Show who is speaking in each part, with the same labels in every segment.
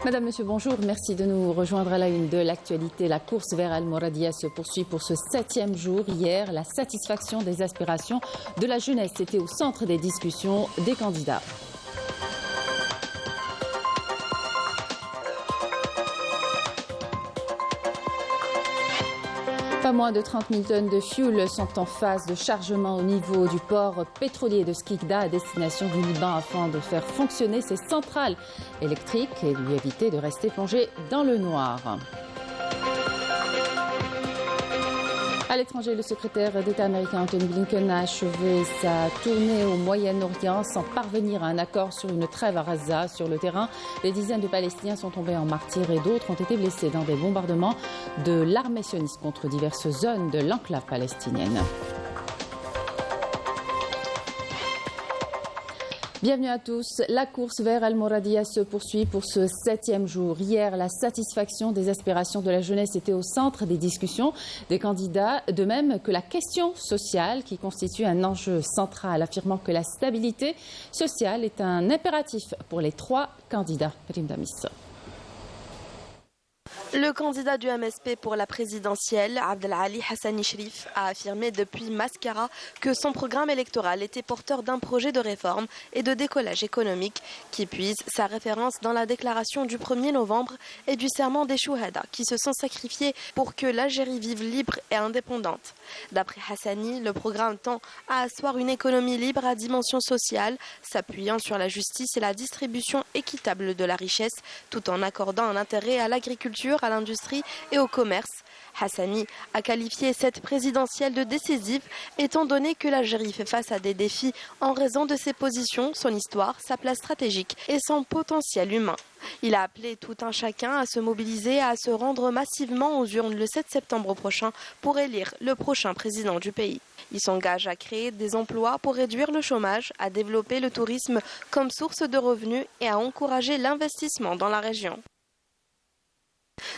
Speaker 1: Madame, Monsieur, bonjour. Merci de nous rejoindre à la une de l'actualité. La course vers Al Mouradia se poursuit pour ce 7e jour. Hier, la satisfaction des aspirations de la jeunesse était au centre des discussions des candidats. Pas moins de 30 000 tonnes de fioul sont en phase de chargement au niveau du port pétrolier de Skikda à destination du Liban afin de faire fonctionner ces centrales électriques et lui éviter de rester plongé dans le noir. À l'étranger, le secrétaire d'État américain Antony Blinken a achevé sa tournée au Moyen-Orient sans parvenir à un accord sur une trêve à Gaza. Sur le terrain, des dizaines de Palestiniens sont tombés en martyrs et d'autres ont été blessés dans des bombardements de l'armée sioniste contre diverses zones de l'enclave palestinienne. Bienvenue à tous. La course vers Al Mouradia se poursuit pour ce 7e jour. Hier, la satisfaction des aspirations de la jeunesse était au centre des discussions des candidats, de même que la question sociale qui constitue un enjeu central, affirmant que la stabilité sociale est un impératif pour les 3 candidats. Prime Damis.
Speaker 2: Le candidat du MSP pour la présidentielle, Abdelali Hassani Shrif, a affirmé depuis Mascara que son programme électoral était porteur d'un projet de réforme et de décollage économique qui puise sa référence dans la déclaration du 1er novembre et du serment des Chouhada qui se sont sacrifiés pour que l'Algérie vive libre et indépendante. D'après Hassani, le programme tend à asseoir une économie libre à dimension sociale, s'appuyant sur la justice et la distribution équitable de la richesse, tout en accordant un intérêt à l'agriculture, à l'industrie et au commerce. Hassani a qualifié cette présidentielle de décisive, étant donné que l'Algérie fait face à des défis en raison de ses positions, son histoire, sa place stratégique et son potentiel humain. Il a appelé tout un chacun à se mobiliser et à se rendre massivement aux urnes le 7 septembre prochain pour élire le prochain président du pays. Il s'engage à créer des emplois pour réduire le chômage, à développer le tourisme comme source de revenus et à encourager l'investissement dans la région.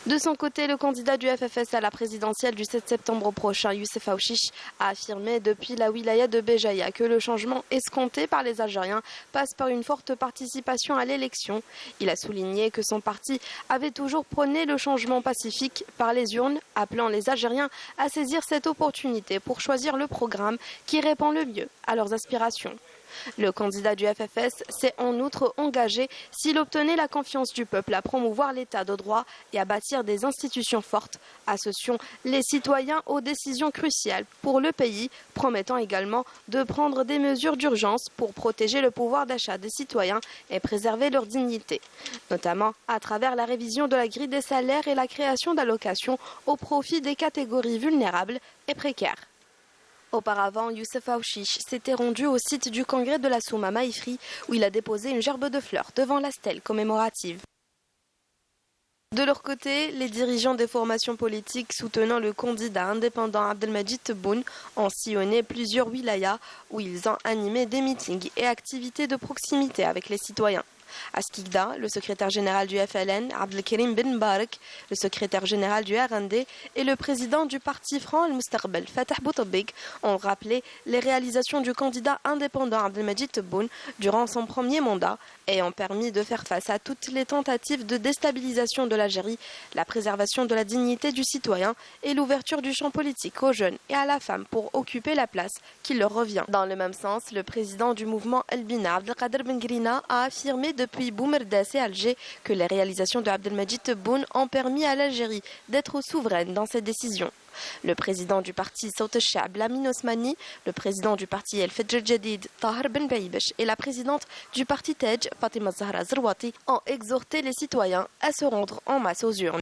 Speaker 2: De son côté, le candidat du FFS à la présidentielle du 7 septembre prochain, Youssef Aouchiche, a affirmé depuis la wilaya de Béjaïa que le changement escompté par les Algériens passe par une forte participation à l'élection. Il a souligné que son parti avait toujours prôné le changement pacifique par les urnes, appelant les Algériens à saisir cette opportunité pour choisir le programme qui répond le mieux à leurs aspirations. Le candidat du FFS s'est en outre engagé, s'il obtenait la confiance du peuple, à promouvoir l'état de droit et à bâtir des institutions fortes, associant les citoyens aux décisions cruciales pour le pays, promettant également de prendre des mesures d'urgence pour protéger le pouvoir d'achat des citoyens et préserver leur dignité, notamment à travers la révision de la grille des salaires et la création d'allocations au profit des catégories vulnérables et précaires. Auparavant, Youssef Aouchiche s'était rendu au site du congrès de la Souma Maïfri où il a déposé une gerbe de fleurs devant la stèle commémorative. De leur côté, les dirigeants des formations politiques soutenant le candidat indépendant Abdelmadjid Tebboune ont sillonné plusieurs wilayas où ils ont animé des meetings et activités de proximité avec les citoyens. À Skikda, le secrétaire général du FLN, Abdelkerim Ben Mbarak, le secrétaire général du RND et le président du parti Front Al-Mustaqbal, Fatah Boutebik, ont rappelé les réalisations du candidat indépendant Abdelmadjid Tebboune durant son premier mandat et ont permis de faire face à toutes les tentatives de déstabilisation de l'Algérie, la préservation de la dignité du citoyen et l'ouverture du champ politique aux jeunes et à la femme pour occuper la place qui leur revient. Dans le même sens, le président du mouvement El-Bina, Abdelkader Ben Grina, a affirmé depuis Boumerdas et Alger que les réalisations de Abdelmadjid Tebboune ont permis à l'Algérie d'être souveraine dans ses décisions. Le président du parti Sawt al-Sha'b, Lamine Osmani, le président du parti El Fajr Jadid, Tahar Ben Baïbesh et la présidente du parti Tej, Fatima Zahra Zerwati, ont exhorté les citoyens à se rendre en masse aux urnes.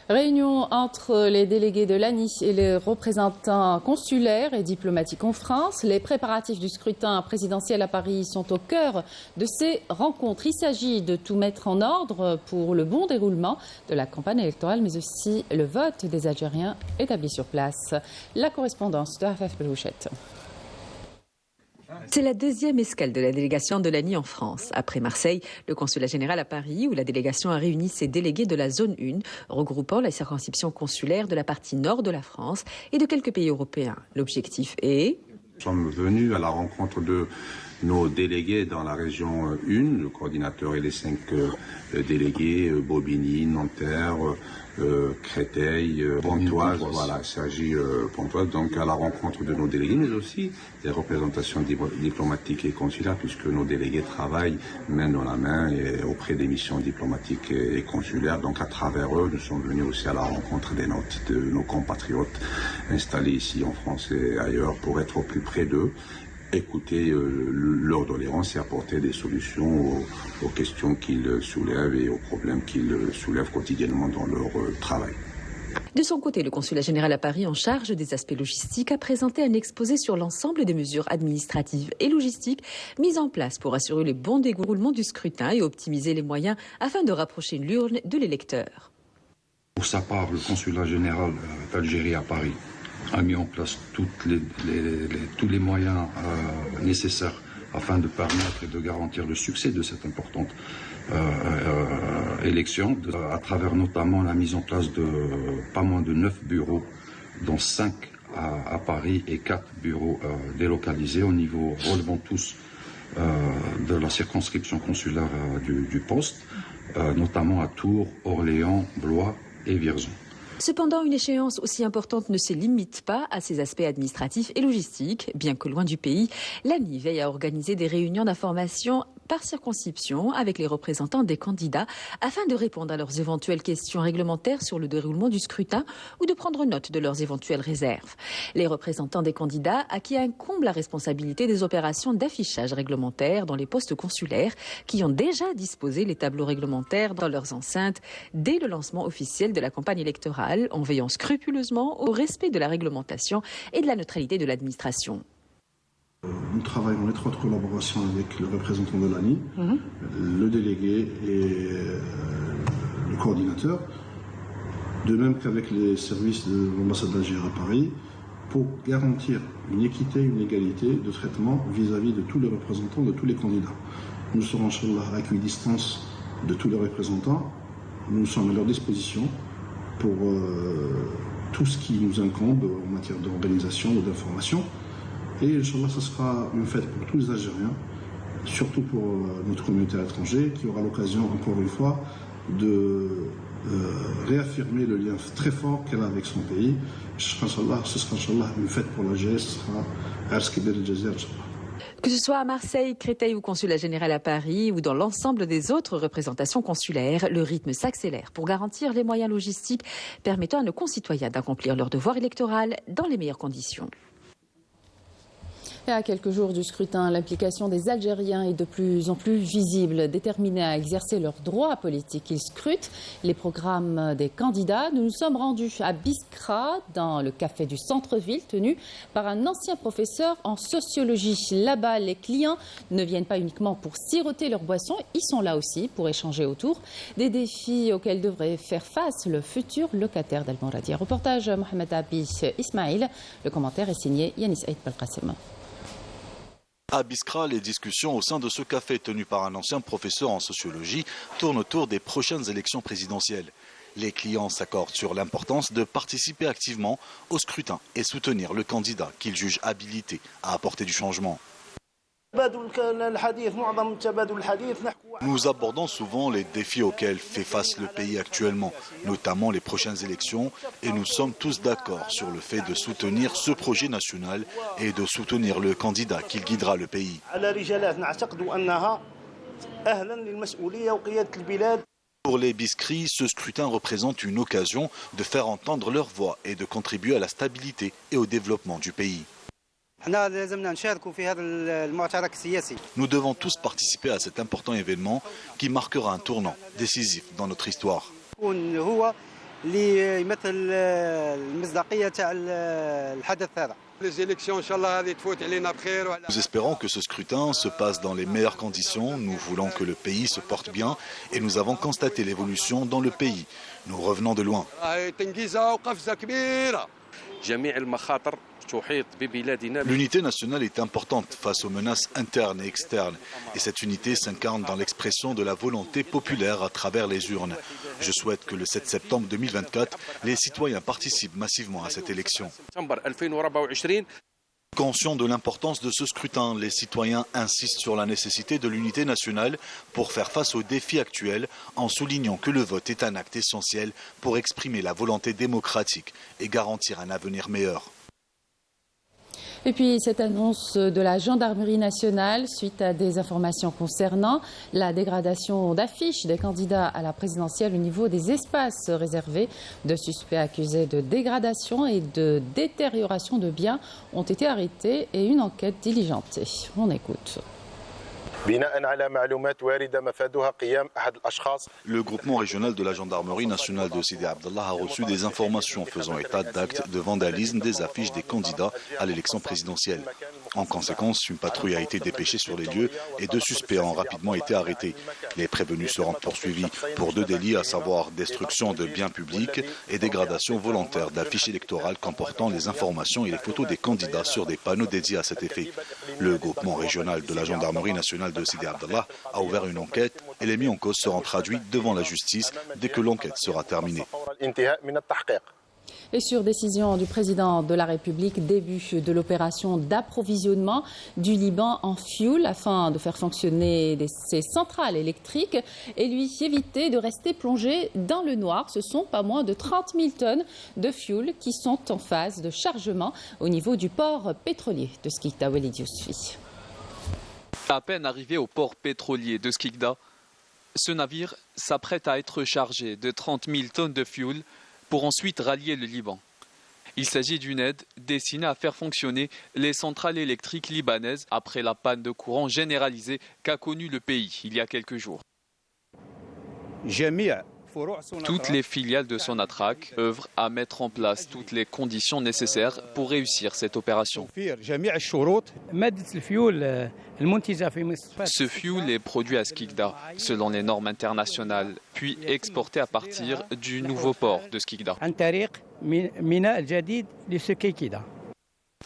Speaker 1: Réunion entre les délégués de l'ANI et les représentants consulaires et diplomatiques en France. Les préparatifs du scrutin présidentiel à Paris sont au cœur de ces rencontres. Il s'agit de tout mettre en ordre pour le bon déroulement de la campagne électorale, mais aussi le vote des Algériens établis sur place. La correspondance de Afaf Belouchette.
Speaker 3: C'est la deuxième escale de la délégation de l'ANI en France. Après Marseille, le consulat général à Paris, où la délégation a réuni ses délégués de la zone 1, regroupant la circonscription consulaire de la partie nord de la France et de quelques pays européens. L'objectif est...
Speaker 4: Nous sommes venus à la rencontre de nos délégués dans la région 1, le coordinateur et les 5 délégués, Bobigny, Nanterre, Créteil, Pontoise, voilà, Cergy, Pontoise, donc à la rencontre de nos délégués, mais aussi des représentations diplomatiques et consulaires, puisque nos délégués travaillent main dans la main et auprès des missions diplomatiques et consulaires. Donc à travers eux, nous sommes venus aussi à la rencontre de nos compatriotes installés ici en France et ailleurs pour être au plus près d'eux, écouter leurs doléances et apporter des solutions aux questions qu'ils soulèvent et aux problèmes qu'ils soulèvent quotidiennement dans leur travail.
Speaker 3: De son côté, le consulat général à Paris en charge des aspects logistiques a présenté un exposé sur l'ensemble des mesures administratives et logistiques mises en place pour assurer le bon déroulement du scrutin et optimiser les moyens afin de rapprocher l'urne de l'électeur.
Speaker 5: Pour sa part, le consulat général d'Algérie à Paris a mis en place tous les moyens nécessaires afin de permettre et de garantir le succès de cette importante élection, à travers notamment la mise en place de pas moins de 9 bureaux, dont 5 à Paris et 4 bureaux délocalisés au niveau relevant tous de la circonscription consulaire du poste, notamment à Tours, Orléans, Blois et Vierzon.
Speaker 3: Cependant, une échéance aussi importante ne se limite pas à ces aspects administratifs et logistiques. Bien que loin du pays, l'ANI veille à organiser des réunions d'information par circonscription avec les représentants des candidats afin de répondre à leurs éventuelles questions réglementaires sur le déroulement du scrutin ou de prendre note de leurs éventuelles réserves. Les représentants des candidats à qui incombe la responsabilité des opérations d'affichage réglementaire dans les postes consulaires qui ont déjà disposé les tableaux réglementaires dans leurs enceintes dès le lancement officiel de la campagne électorale en veillant scrupuleusement au respect de la réglementation et de la neutralité de l'administration.
Speaker 6: Nous travaillons en étroite collaboration avec le représentant de l'ANI, le délégué et le coordinateur, de même qu'avec les services de l'ambassade d'Algérie à Paris, pour garantir une équité, une égalité de traitement vis-à-vis de tous les représentants, de tous les candidats. Nous serons, inchallah, à équidistance de tous les représentants. Nous sommes à leur disposition pour tout ce qui nous incombe en matière d'organisation ou d'information. Et Inch'Allah, ce sera une fête pour tous les Algériens, surtout pour notre communauté à l'étranger, qui aura l'occasion, encore une fois, de réaffirmer le lien très fort qu'elle a avec son pays. Ce sera Inch'Allah une fête pour l'Algérie, ce sera Ars Kibir el-Jazair, Inch'Allah.
Speaker 3: Que ce soit à Marseille, Créteil ou consulat général à Paris ou dans l'ensemble des autres représentations consulaires, le rythme s'accélère pour garantir les moyens logistiques permettant à nos concitoyens d'accomplir leur devoir électoral dans les meilleures conditions.
Speaker 1: Et à quelques jours du scrutin, l'implication des Algériens est de plus en plus visible. Déterminés à exercer leurs droits politiques, ils scrutent les programmes des candidats. Nous nous sommes rendus à Biskra, dans le café du centre-ville, tenu par un ancien professeur en sociologie. Là-bas, les clients ne viennent pas uniquement pour siroter leur boisson, ils sont là aussi pour échanger autour des défis auxquels devrait faire face le futur locataire d'Al Mouradia. Reportage Mohamed Abi Ismail. Le commentaire est signé Yanis Aït Belkacem.
Speaker 7: À Biskra, les discussions au sein de ce café tenu par un ancien professeur en sociologie tournent autour des prochaines élections présidentielles. Les clients s'accordent sur l'importance de participer activement au scrutin et soutenir le candidat qu'ils jugent habilité à apporter du changement. Nous abordons souvent les défis auxquels fait face le pays actuellement, notamment les prochaines élections, et nous sommes tous d'accord sur le fait de soutenir ce projet national et de soutenir le candidat qui guidera le pays. Pour les Biskris, ce scrutin représente une occasion de faire entendre leur voix et de contribuer à la stabilité et au développement du pays. Nous devons tous participer à cet important événement qui marquera un tournant décisif dans notre histoire. Nous espérons que ce scrutin se passe dans les meilleures conditions. Nous voulons que le pays se porte bien et nous avons constaté l'évolution dans le pays. Nous revenons de loin. L'unité nationale est importante face aux menaces internes et externes. Et cette unité s'incarne dans l'expression de la volonté populaire à travers les urnes. Je souhaite que le 7 septembre 2024, les citoyens participent massivement à cette élection. Conscients de l'importance de ce scrutin, les citoyens insistent sur la nécessité de l'unité nationale pour faire face aux défis actuels, en soulignant que le vote est un acte essentiel pour exprimer la volonté démocratique et garantir un avenir meilleur.
Speaker 1: Et puis cette annonce de la gendarmerie nationale suite à des informations concernant la dégradation d'affiches des candidats à la présidentielle au niveau des espaces réservés. De suspects accusés de dégradation et de détérioration de biens ont été arrêtés et une enquête diligentée. On écoute.
Speaker 7: Le groupement régional de la gendarmerie nationale de Sidi Abdallah a reçu des informations faisant état d'actes de vandalisme des affiches des candidats à l'élection présidentielle. En conséquence, une patrouille a été dépêchée sur les lieux et 2 suspects ont rapidement été arrêtés. Les prévenus seront poursuivis pour 2 délits, à savoir destruction de biens publics et dégradation volontaire d'affiches électorales comportant les informations et les photos des candidats sur des panneaux dédiés à cet effet. Le groupement régional de la gendarmerie nationale de Sidi Abdallah a ouvert une enquête et les mis en cause seront traduits devant la justice dès que l'enquête sera terminée.
Speaker 1: Et sur décision du président de la République, début de l'opération d'approvisionnement du Liban en fioul afin de faire fonctionner ses centrales électriques et lui éviter de rester plongé dans le noir. Ce sont pas moins de 30 000 tonnes de fioul qui sont en phase de chargement au niveau du port pétrolier de Skikda. Walid Yousfi.
Speaker 8: À peine arrivé au port pétrolier de Skikda, ce navire s'apprête à être chargé de 30 000 tonnes de fioul pour ensuite rallier le Liban. Il s'agit d'une aide destinée à faire fonctionner les centrales électriques libanaises après la panne de courant généralisée qu'a connue le pays il y a quelques jours. Toutes les filiales de Sonatrach œuvrent à mettre en place toutes les conditions nécessaires pour réussir cette opération. Ce fioul est produit à Skikda selon les normes internationales, puis exporté à partir du nouveau port de Skikda.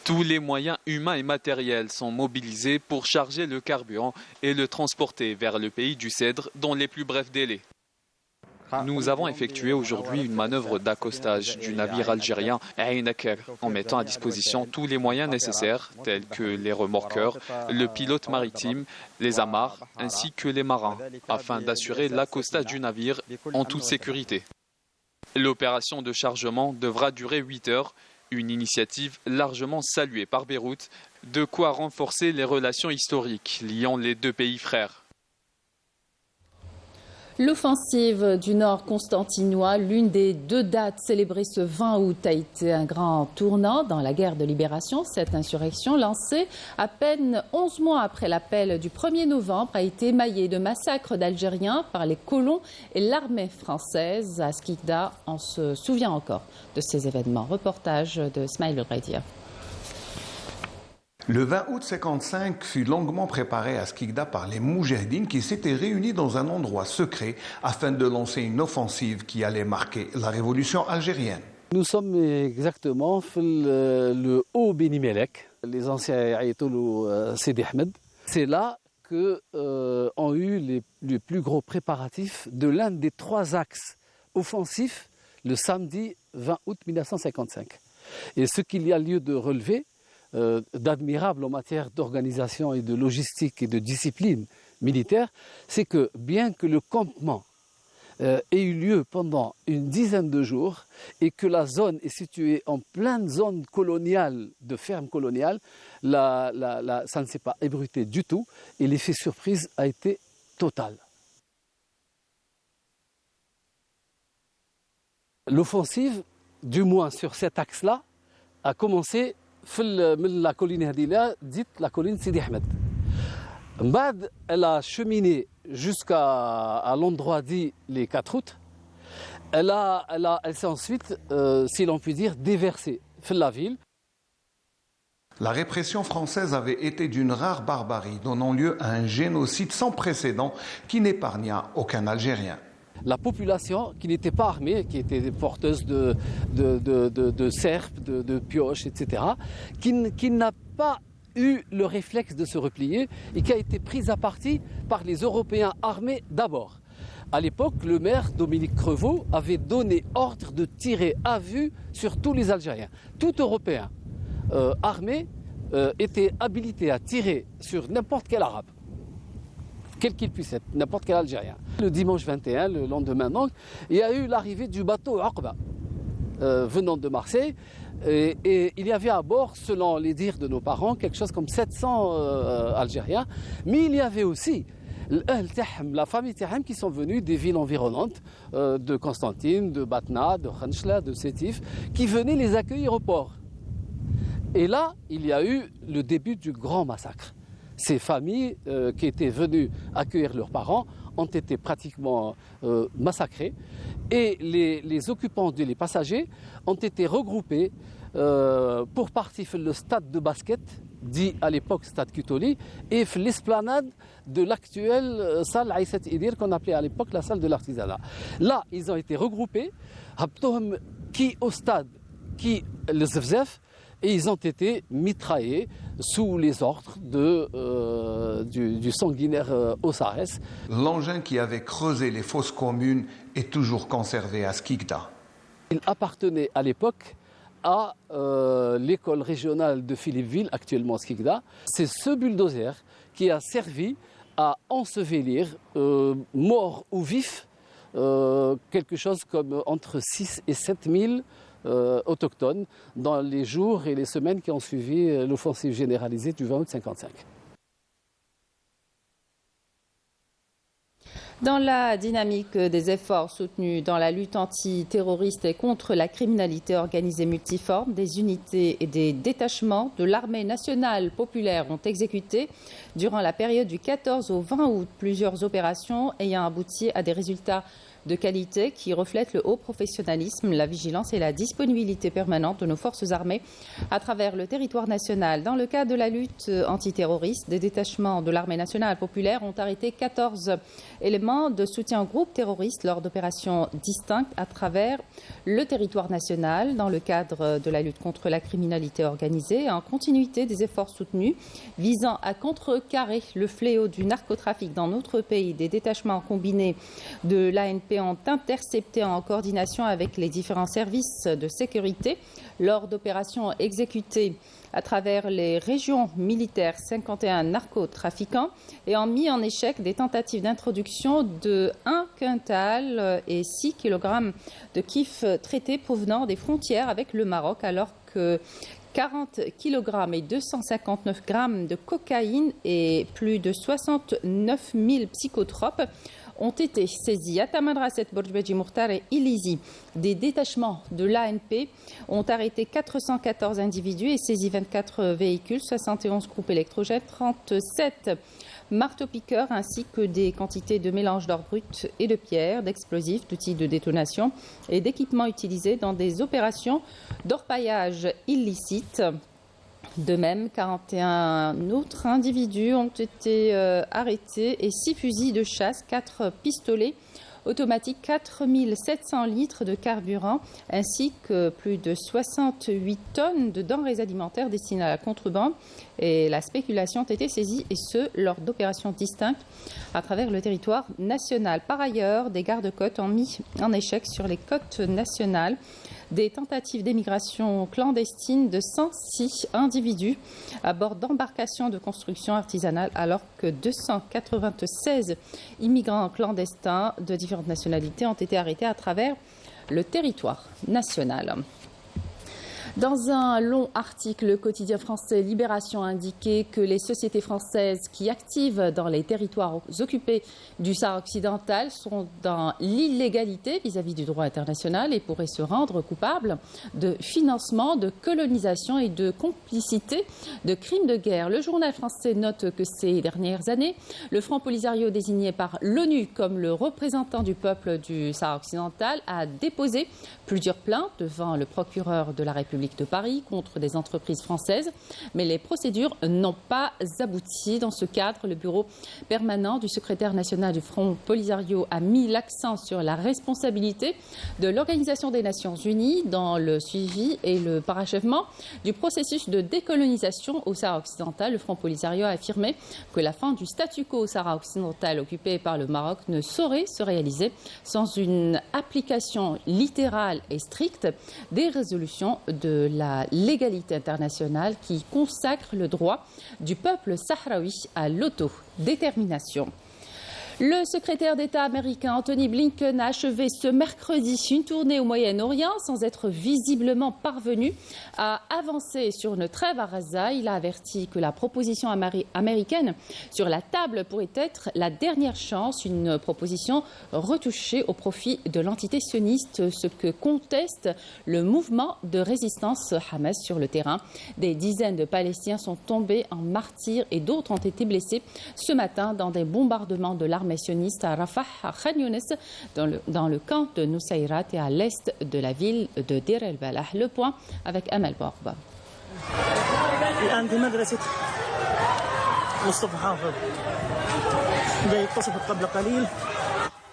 Speaker 8: Tous les moyens humains et matériels sont mobilisés pour charger le carburant et le transporter vers le pays du Cèdre dans les plus brefs délais. Nous avons effectué aujourd'hui une manœuvre d'accostage du navire algérien Ain Aker en mettant à disposition tous les moyens nécessaires tels que les remorqueurs, le pilote maritime, les amarres ainsi que les marins afin d'assurer l'accostage du navire en toute sécurité. L'opération de chargement devra durer 8 heures, une initiative largement saluée par Beyrouth, de quoi renforcer les relations historiques liant les 2 pays frères.
Speaker 1: L'offensive du Nord constantinois, l'une des 2 dates célébrées ce 20 août, a été un grand tournant dans la guerre de libération. Cette insurrection, lancée à peine 11 mois après l'appel du 1er novembre, a été émaillée de massacres d'Algériens par les colons et l'armée française. À Skikda, on se souvient encore de ces événements. Reportage de Smaïl Redia.
Speaker 9: Le 20 août 1955 fut longuement préparé à Skikda par les Moudjahidines qui s'étaient réunis dans un endroit secret afin de lancer une offensive qui allait marquer la révolution algérienne.
Speaker 10: Nous sommes exactement le haut Beni Mellek, les anciens ayatollahs Sidi Ahmed. C'est là qu'ont eu les plus gros préparatifs de l'un des 3 axes offensifs le samedi 20 août 1955. Et ce qu'il y a lieu de relever, d'admirable en matière d'organisation et de logistique et de discipline militaire, c'est que bien que le campement ait eu lieu pendant une dizaine de jours et que la zone est située en pleine zone coloniale, de ferme coloniale, ça ne s'est pas ébruité du tout et l'effet surprise a été total. L'offensive, du moins sur cet axe-là, a commencé من la colline هذه dite la colline Sidi Ahmed. بعد elle a cheminé jusqu'à l'endroit dit les 4 août. Elle s'est ensuite, si l'on peut dire, déversée dans la ville.
Speaker 9: La répression française avait été d'une rare barbarie, donnant lieu à un génocide sans précédent qui n'épargna aucun Algérien.
Speaker 10: La population qui n'était pas armée, qui était porteuse de serpes, de pioches, etc., qui n'a pas eu le réflexe de se replier et qui a été prise à partie par les Européens armés d'abord. À l'époque, le maire Dominique Crevaux avait donné ordre de tirer à vue sur tous les Algériens. Tout Européen armé était habilité à tirer sur n'importe quel arabe, quel qu'il puisse être, n'importe quel Algérien. Le dimanche 21, le lendemain donc, il y a eu l'arrivée du bateau Aqba, venant de Marseille, et il y avait à bord, selon les dires de nos parents, quelque chose comme 700 Algériens, mais il y avait aussi la famille Tahem qui sont venus des villes environnantes, de Constantine, de Batna, de Khanchla, de Sétif, qui venaient les accueillir au port. Et là, il y a eu le début du grand massacre. Ces familles qui étaient venues accueillir leurs parents ont été pratiquement massacrées et les occupants, les passagers, ont été regroupés pour partie sur le stade de basket, dit à l'époque stade Kutoli, et l'esplanade de l'actuelle salle Aïsset Idir qu'on appelait à l'époque la salle de l'artisanat. Là, ils ont été regroupés, qui au stade, qui le Zevzef, et ils ont été mitraillés sous les ordres du sanguinaire Ossares.
Speaker 9: L'engin qui avait creusé les fosses communes est toujours conservé à Skikda.
Speaker 10: Il appartenait à l'époque à l'école régionale de Philippeville, actuellement Skikda. C'est ce bulldozer qui a servi à ensevelir, morts ou vifs, quelque chose comme entre 6 et 7 000 autochtones dans les jours et les semaines qui ont suivi l'offensive généralisée du 20 août 1955.
Speaker 1: Dans la dynamique des efforts soutenus dans la lutte antiterroriste et contre la criminalité organisée multiforme, des unités et des détachements de l'armée nationale populaire ont exécuté durant la période du 14 au 20 août plusieurs opérations ayant abouti à des résultats de qualité qui reflètent le haut professionnalisme, la vigilance et la disponibilité permanente de nos forces armées à travers le territoire national. Dans le cadre de la lutte antiterroriste, des détachements de l'armée nationale populaire ont arrêté 14 éléments de soutien aux groupes terroristes lors d'opérations distinctes à travers le territoire national. Dans le cadre de la lutte contre la criminalité organisée, en continuité des efforts soutenus visant à contrecarrer le fléau du narcotrafic dans notre pays, des détachements combinés de l'ANP ont intercepté en coordination avec les différents services de sécurité lors d'opérations exécutées à travers les régions militaires 51 narcotrafiquants et ont mis en échec des tentatives d'introduction de 1 quintal et 6 kg de kif traités provenant des frontières avec le Maroc, alors que 40 kg et 259 grammes de cocaïne et plus de 69 000 psychotropes ont été saisis. À Tamanrasset, Borjbeji Mourtar et Ilizi, des détachements de l'ANP ont arrêté 414 individus et saisi 24 véhicules, 71 groupes électrogènes, 37 marteaux-piqueurs ainsi que des quantités de mélange d'or brut et de pierres, d'explosifs, d'outils de détonation et d'équipements utilisés dans des opérations d'orpaillage illicites. De même, 41 autres individus ont été arrêtés et 6 fusils de chasse, 4 pistolets automatiques, 4700 litres de carburant ainsi que plus de 68 tonnes de denrées alimentaires destinées à la contrebande et la spéculation ont été saisies et ce, lors d'opérations distinctes à travers le territoire national. Par ailleurs, des gardes-côtes ont mis en échec sur les côtes nationales des tentatives d'émigration clandestine de 106 individus à bord d'embarcations de construction artisanale, alors que 296 immigrants clandestins de différentes nationalités ont été arrêtés à travers le territoire national. Dans un long article, le quotidien français Libération a indiqué que les sociétés françaises qui activent dans les territoires occupés du Sahara occidental sont dans l'illégalité vis-à-vis du droit international et pourraient se rendre coupables de financement, de colonisation et de complicité de crimes de guerre. Le journal français note que ces dernières années, le Front Polisario désigné par l'ONU comme le représentant du peuple du Sahara occidental a déposé plusieurs plaintes devant le procureur de la République de Paris contre des entreprises françaises, mais les procédures n'ont pas abouti. Dans ce cadre, le bureau permanent du secrétaire national du Front Polisario a mis l'accent sur la responsabilité de l'Organisation des Nations Unies dans le suivi et le parachèvement du processus de décolonisation au Sahara occidental. Le Front Polisario a affirmé que la fin du statu quo au Sahara occidental occupé par le Maroc ne saurait se réaliser sans une application littérale et stricte des résolutions de de la légalité internationale qui consacre le droit du peuple sahraoui à l'autodétermination. Le secrétaire d'État américain Anthony Blinken a achevé ce mercredi une tournée au Moyen-Orient sans être visiblement parvenu à avancer sur une trêve à Gaza. Il a averti que la proposition américaine sur la table pourrait être la dernière chance, une proposition retouchée au profit de l'entité sioniste, ce que conteste le mouvement de résistance Hamas sur le terrain. Des dizaines de Palestiniens sont tombés en martyrs et d'autres ont été blessés ce matin dans des bombardements de l'armée sioniste à Rafah, à Khan Younis, dans le camp de Nusayrat et à l'est de la ville de Deir el-Balah. Le point avec Amal Bouarba.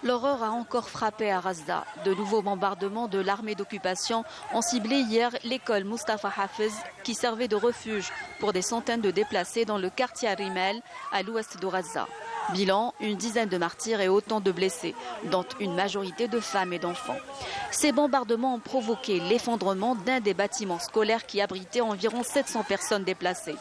Speaker 11: L'horreur a encore frappé à Gaza. De nouveaux bombardements de l'armée d'occupation ont ciblé hier l'école Mustafa Hafez qui servait de refuge pour des centaines de déplacés dans le quartier Rimel à l'ouest de Gaza. Bilan, une dizaine de martyrs et autant de blessés, dont une majorité de femmes et d'enfants. Ces bombardements ont provoqué l'effondrement d'un des bâtiments scolaires qui abritait environ 700 personnes déplacées.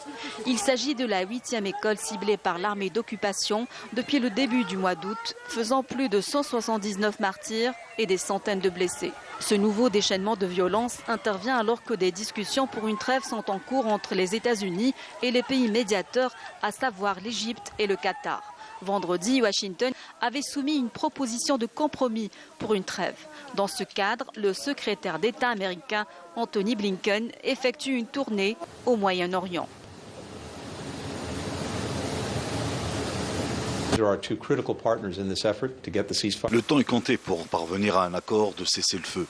Speaker 11: Il s'agit de la 8e école ciblée par l'armée d'occupation depuis le début du mois d'août, faisant plus de 179 martyrs et des centaines de blessés. Ce nouveau déchaînement de violence intervient alors que des discussions pour une trêve sont en cours entre les États-Unis et les pays médiateurs, à savoir l'Égypte et le Qatar. Vendredi, Washington avait soumis une proposition de compromis pour une trêve. Dans ce cadre, le secrétaire d'État américain Anthony Blinken effectue une tournée au Moyen-Orient.
Speaker 7: Le temps est compté pour parvenir à un accord de cessez-le-feu.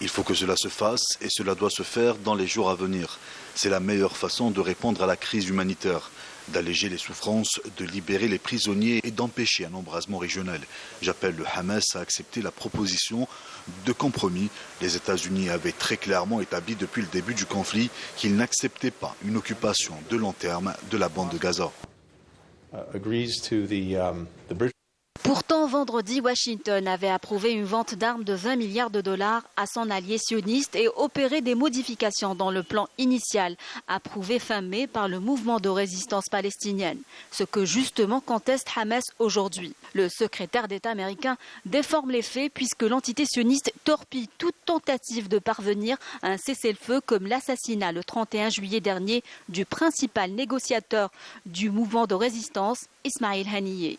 Speaker 7: Il faut que cela se fasse et cela doit se faire dans les jours à venir. C'est la meilleure façon de répondre à la crise humanitaire, d'alléger les souffrances, de libérer les prisonniers et d'empêcher un embrasement régional. J'appelle le Hamas à accepter la proposition de compromis. Les États-Unis avaient très clairement établi depuis le début du conflit qu'ils n'acceptaient pas une occupation de long terme de la bande de Gaza.
Speaker 11: Pourtant, vendredi, Washington avait approuvé une vente d'armes de 20 milliards de dollars à son allié sioniste et opéré des modifications dans le plan initial, approuvé fin mai par le mouvement de résistance palestinienne, ce que justement conteste Hamas aujourd'hui. Le secrétaire d'État américain déforme les faits puisque l'entité sioniste torpille toute tentative de parvenir à un cessez-le-feu comme l'assassinat le 31 juillet dernier du principal négociateur du mouvement de résistance, Ismail Haniyeh.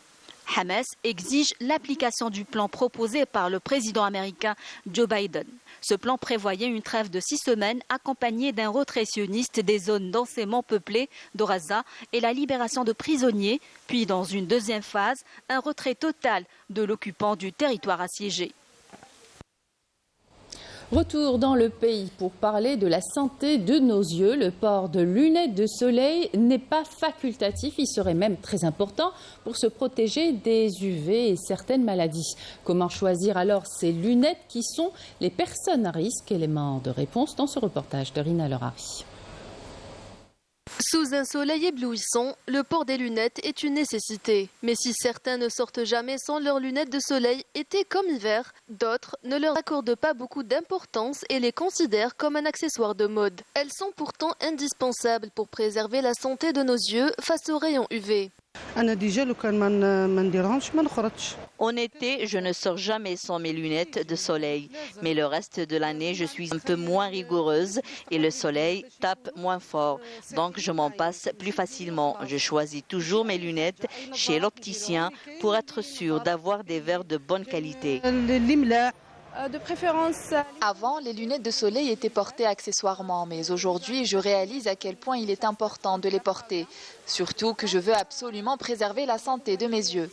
Speaker 11: Hamas exige l'application du plan proposé par le président américain Joe Biden. Ce plan prévoyait une trêve de 6 semaines accompagnée d'un retrait sioniste des zones densément peuplées de Gaza et la libération de prisonniers, puis dans une deuxième phase, un retrait total de l'occupant du territoire assiégé.
Speaker 1: Retour dans le pays pour parler de la santé de nos yeux. Le port de lunettes de soleil n'est pas facultatif, il serait même très important pour se protéger des UV et certaines maladies. Comment choisir alors ces lunettes qui sont les personnes à risque? Élément de réponse dans ce reportage de Rina Lerari.
Speaker 2: Sous un soleil éblouissant, le port des lunettes est une nécessité. Mais si certains ne sortent jamais sans leurs lunettes de soleil, été comme hiver, d'autres ne leur accordent pas beaucoup d'importance et les considèrent comme un accessoire de mode. Elles sont pourtant indispensables pour préserver la santé de nos yeux face aux rayons UV.
Speaker 12: En été, je ne sors jamais sans mes lunettes de soleil, mais le reste de l'année, je suis un peu moins rigoureuse et le soleil tape moins fort, donc je m'en passe plus facilement. Je choisis toujours mes lunettes chez l'opticien pour être sûre d'avoir des verres de bonne qualité.
Speaker 13: De préférence. Avant, les lunettes de soleil étaient portées accessoirement, mais aujourd'hui, je réalise à quel point il est important de les porter. Surtout que je veux absolument préserver la santé de mes yeux.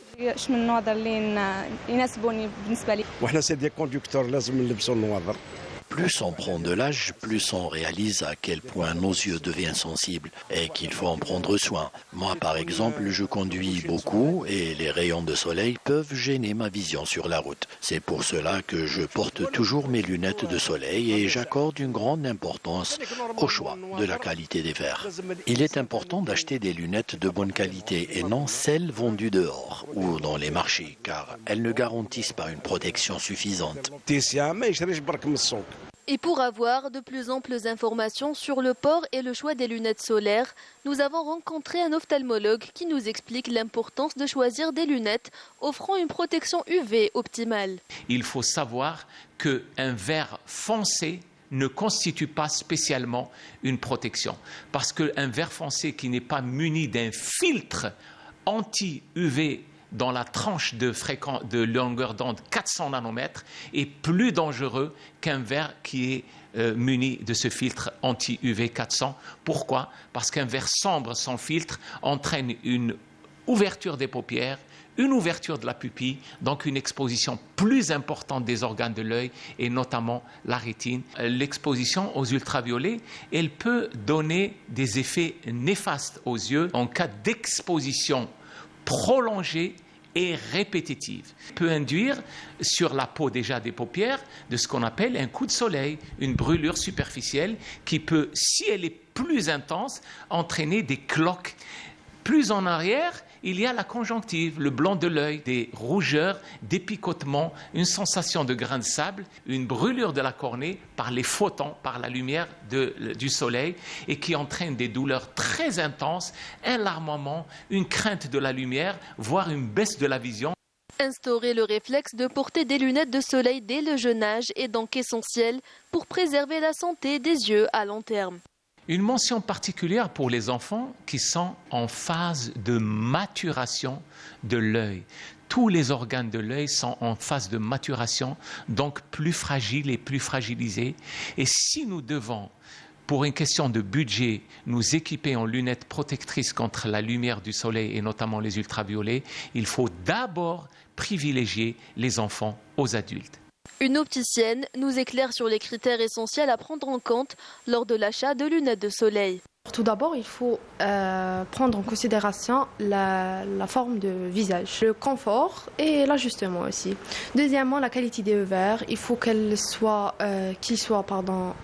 Speaker 14: Plus on prend de l'âge, plus on réalise à quel point nos yeux deviennent sensibles et qu'il faut en prendre soin. Moi, par exemple, je conduis beaucoup et les rayons de soleil peuvent gêner ma vision sur la route. C'est pour cela que je porte toujours mes lunettes de soleil et j'accorde une grande importance au choix de la qualité des verres. Il est important d'acheter des lunettes de bonne qualité et non celles vendues dehors ou dans les marchés, car elles ne garantissent pas une protection suffisante.
Speaker 2: Et pour avoir de plus amples informations sur le port et le choix des lunettes solaires, nous avons rencontré un ophtalmologue qui nous explique l'importance de choisir des lunettes offrant une protection UV optimale.
Speaker 15: Il faut savoir qu'un verre foncé ne constitue pas spécialement une protection. Parce qu'un verre foncé qui n'est pas muni d'un filtre anti-UV dans la tranche de longueur d'onde 400 nanomètres est plus dangereux qu'un verre qui est muni de ce filtre anti-UV 400. Pourquoi? Parce qu'un verre sombre sans filtre entraîne une ouverture des paupières, une ouverture de la pupille, donc une exposition plus importante des organes de l'œil et notamment la rétine. L'exposition aux ultraviolets, elle peut donner des effets néfastes aux yeux en cas d'exposition prolongée et répétitive. Peut induire sur la peau déjà des paupières de ce qu'on appelle un coup de soleil, une brûlure superficielle qui peut, si elle est plus intense, entraîner des cloques. Plus en arrière, il y a la conjonctive, le blanc de l'œil, des rougeurs, des picotements, une sensation de grain de sable, une brûlure de la cornée par les photons, par la lumière du soleil et qui entraîne des douleurs très intenses, un larmoiement, une crainte de la lumière, voire une baisse de la vision.
Speaker 2: Instaurer le réflexe de porter des lunettes de soleil dès le jeune âge est donc essentiel pour préserver la santé des yeux à long terme.
Speaker 15: Une mention particulière pour les enfants qui sont en phase de maturation de l'œil. Tous les organes de l'œil sont en phase de maturation, donc plus fragiles et plus fragilisés. Et si nous devons, pour une question de budget, nous équiper en lunettes protectrices contre la lumière du soleil et notamment les ultraviolets, il faut d'abord privilégier les enfants aux adultes.
Speaker 2: Une opticienne nous éclaire sur les critères essentiels à prendre en compte lors de l'achat de lunettes de soleil.
Speaker 16: Tout d'abord, il faut prendre en considération la forme de visage, le confort et l'ajustement aussi. Deuxièmement, la qualité des verres. Il faut qu'il soit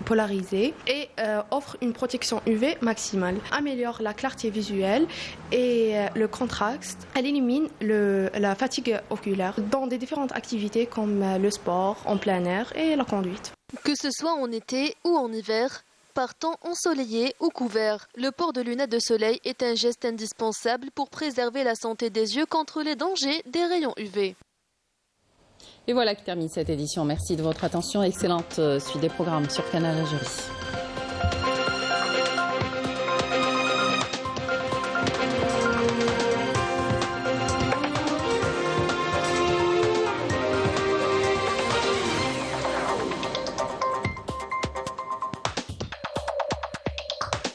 Speaker 16: polarisé et offre une protection UV maximale. Améliore la clarté visuelle et le contraste. Elle élimine la fatigue oculaire dans des différentes activités comme le sport, en plein air et la conduite.
Speaker 2: Que ce soit en été ou en hiver, par temps ensoleillé ou couvert, le port de lunettes de soleil est un geste indispensable pour préserver la santé des yeux contre les dangers des rayons UV.
Speaker 1: Et voilà qui termine cette édition. Merci de votre attention. Excellente suite des programmes sur Canal Algérie.